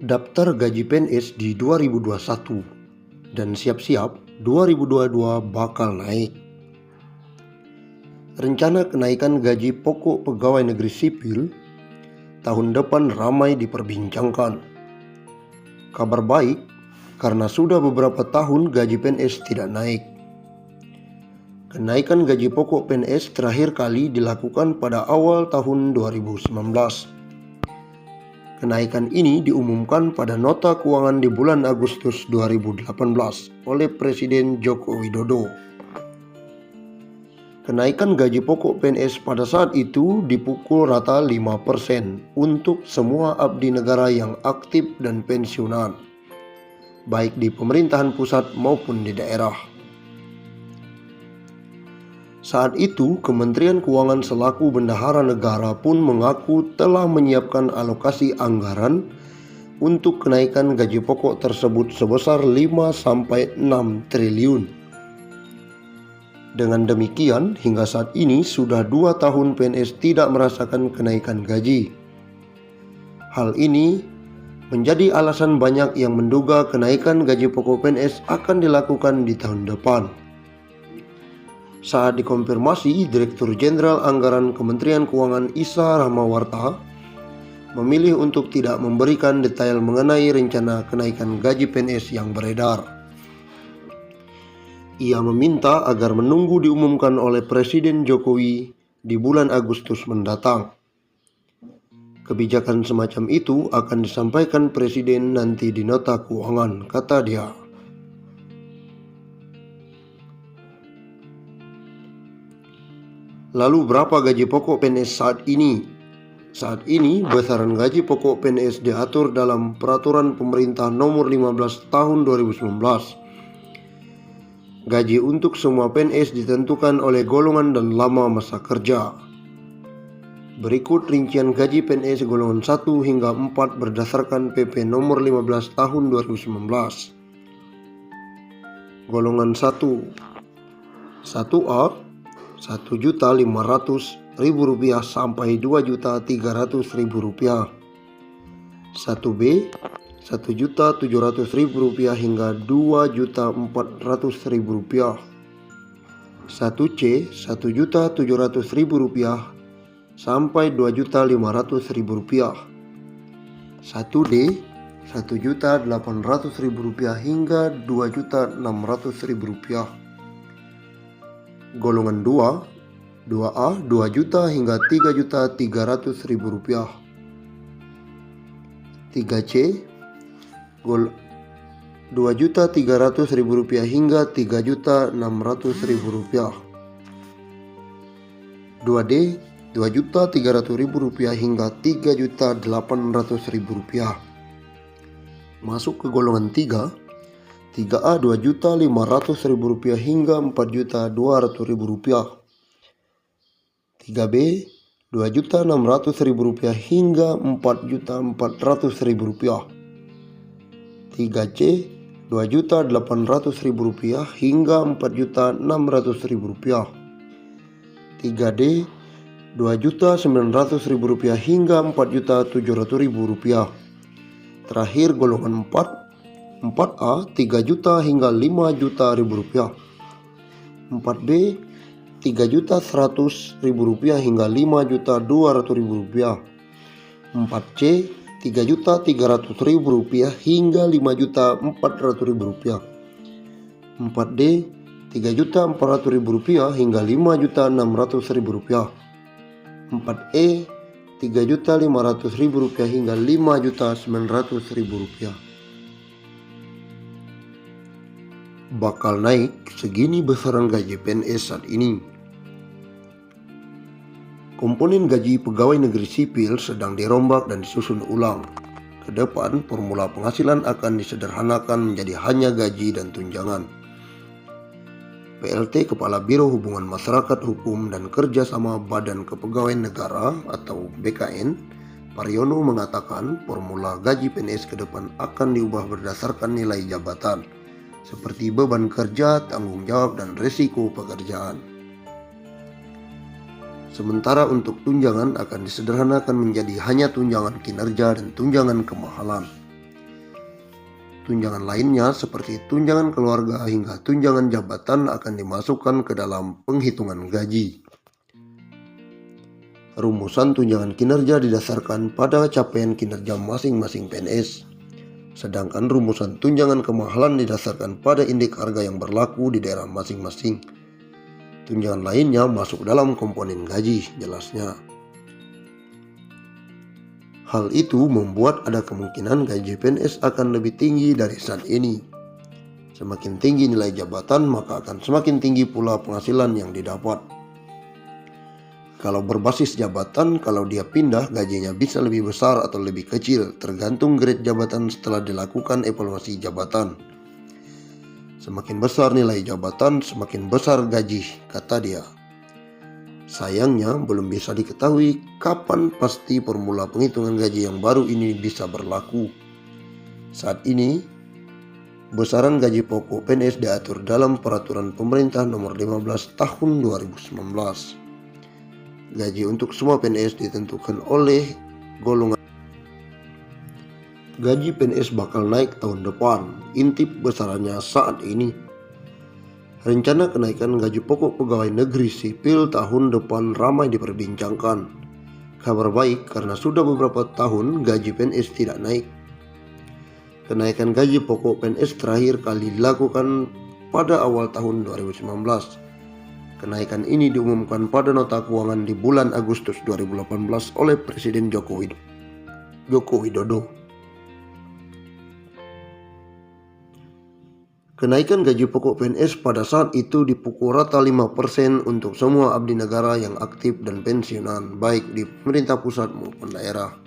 daftar gaji PNS di 2021 dan siap-siap 2022 bakal naik. Rencana kenaikan gaji pokok pegawai negeri sipil tahun depan ramai diperbincangkan. Kabar baik karena sudah beberapa tahun gaji PNS tidak naik. Kenaikan gaji pokok PNS terakhir kali dilakukan pada awal tahun 2019. Kenaikan ini diumumkan pada nota keuangan di bulan Agustus 2018 oleh Presiden Joko Widodo. Kenaikan gaji pokok PNS pada saat itu dipukul rata 5% untuk semua abdi negara yang aktif dan pensiunan, baik di pemerintahan pusat maupun di daerah. Saat itu, Kementerian Keuangan selaku bendahara negara pun mengaku telah menyiapkan alokasi anggaran untuk kenaikan gaji pokok tersebut sebesar 5-6 triliun. Dengan demikian, hingga saat ini sudah 2 tahun PNS tidak merasakan kenaikan gaji. Hal ini menjadi alasan banyak yang menduga kenaikan gaji pokok PNS akan dilakukan di tahun depan. Saat dikonfirmasi, Direktur Jenderal Anggaran Kementerian Keuangan Isa Rahmawarta memilih untuk tidak memberikan detail mengenai rencana kenaikan gaji PNS yang beredar. Ia meminta agar menunggu diumumkan oleh Presiden Jokowi di bulan Agustus mendatang. Kebijakan semacam itu akan disampaikan Presiden nanti di nota keuangan, kata dia. Lalu berapa gaji pokok PNS saat ini? Saat ini besaran gaji pokok PNS diatur dalam Peraturan Pemerintah Nomor 15 Tahun 2019. Gaji untuk semua PNS ditentukan oleh golongan dan lama masa kerja. Berikut rincian gaji PNS golongan 1 hingga 4 berdasarkan PP Nomor 15 Tahun 2019. Golongan 1, 1A, Rp1.500.000 sampai Rp2.300.000. 1B, Rp1.700.000 hingga Rp2.400.000. 1C, Rp1.700.000 sampai Rp2.500.000. 1D, Rp1.800.000 hingga Rp2.600.000. Golongan 2, 2A, Rp2 juta hingga Rp3.300.000. 3C, Rp2.300.000 hingga Rp3.600.000. 2D, Rp2.300.000 hingga Rp3.800.000. Masuk ke golongan 3, 3A, Rp2.500.000 hingga Rp4.200.000. 3B, Rp2.600.000 hingga Rp4.400.000. 3C, Rp2.800.000 hingga Rp4.600.000. 3D, Rp2.900.000 hingga Rp4.700.000. Terakhir golongan 4, 4A, Rp3 juta hingga Rp5.000.000. 4B, Rp3.100.000 hingga Rp5.200.000. 4C, Rp3.300.000 hingga Rp5.400.000. 4D, Rp3.400.000 hingga Rp5.600.000. 4E, Rp3.500.000 hingga Rp5.900.000. Bakal naik segini besaran gaji PNS saat ini. Komponen gaji pegawai negeri sipil sedang dirombak dan disusun ulang. Ke depan, formula penghasilan akan disederhanakan menjadi hanya gaji dan tunjangan. PLT Kepala Biro Hubungan Masyarakat Hukum dan Kerjasama Badan Kepegawaian Negara atau BKN, Pariono mengatakan formula gaji PNS ke depan akan diubah berdasarkan nilai jabatan, seperti beban kerja, tanggung jawab, dan risiko pekerjaan. Sementara untuk tunjangan akan disederhanakan menjadi hanya tunjangan kinerja dan tunjangan kemahalan. Tunjangan lainnya seperti tunjangan keluarga hingga tunjangan jabatan akan dimasukkan ke dalam penghitungan gaji. Rumusan tunjangan kinerja didasarkan pada capaian kinerja masing-masing PNS. Sedangkan rumusan tunjangan kemahalan didasarkan pada indeks harga yang berlaku di daerah masing-masing. Tunjangan lainnya masuk dalam komponen gaji, jelasnya. Hal itu membuat ada kemungkinan gaji PNS akan lebih tinggi dari saat ini. Semakin tinggi nilai jabatan, maka akan semakin tinggi pula penghasilan yang didapat. Kalau berbasis jabatan, kalau dia pindah, gajinya bisa lebih besar atau lebih kecil, tergantung grade jabatan setelah dilakukan evaluasi jabatan. Semakin besar nilai jabatan, semakin besar gaji, kata dia. Sayangnya, belum bisa diketahui kapan pasti formula penghitungan gaji yang baru ini bisa berlaku. Saat ini, besaran gaji pokok PNS diatur dalam Peraturan Pemerintah Nomor 15 Tahun 2019. Gaji untuk semua PNS ditentukan oleh golongan. Gaji PNS bakal naik tahun depan, intip besarannya saat ini. Rencana kenaikan gaji pokok pegawai negeri sipil tahun depan ramai diperbincangkan. Kabar baik karena sudah beberapa tahun gaji PNS tidak naik. Kenaikan gaji pokok PNS terakhir kali dilakukan pada awal tahun 2019. Kenaikan ini diumumkan pada nota keuangan di bulan Agustus 2018 oleh Presiden Joko Widodo. Kenaikan gaji pokok PNS pada saat itu dipukul rata 5% untuk semua abdi negara yang aktif dan pensiunan, baik di pemerintah pusat maupun daerah.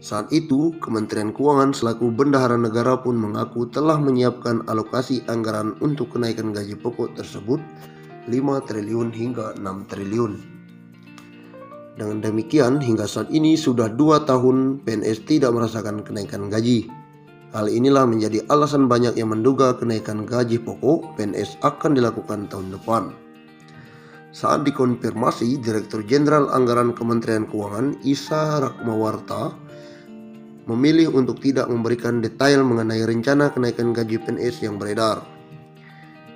Saat itu, Kementerian Keuangan selaku bendahara negara pun mengaku telah menyiapkan alokasi anggaran untuk kenaikan gaji pokok tersebut 5 triliun hingga 6 triliun. Dengan demikian, hingga saat ini sudah 2 tahun PNS tidak merasakan kenaikan gaji. Hal inilah menjadi alasan banyak yang menduga kenaikan gaji pokok PNS akan dilakukan tahun depan. Saat dikonfirmasi, Direktur Jenderal Anggaran Kementerian Keuangan Isa Rakmawarta memilih untuk tidak memberikan detail mengenai rencana kenaikan gaji PNS yang beredar.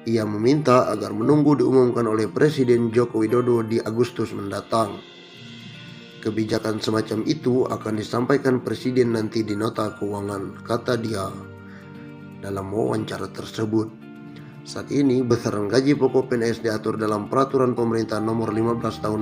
Ia meminta agar menunggu diumumkan oleh Presiden Joko Widodo di Agustus mendatang. Kebijakan semacam itu akan disampaikan Presiden nanti di nota keuangan, kata dia dalam wawancara tersebut. Saat ini besaran gaji pokok PNS diatur dalam Peraturan Pemerintah Nomor 15 Tahun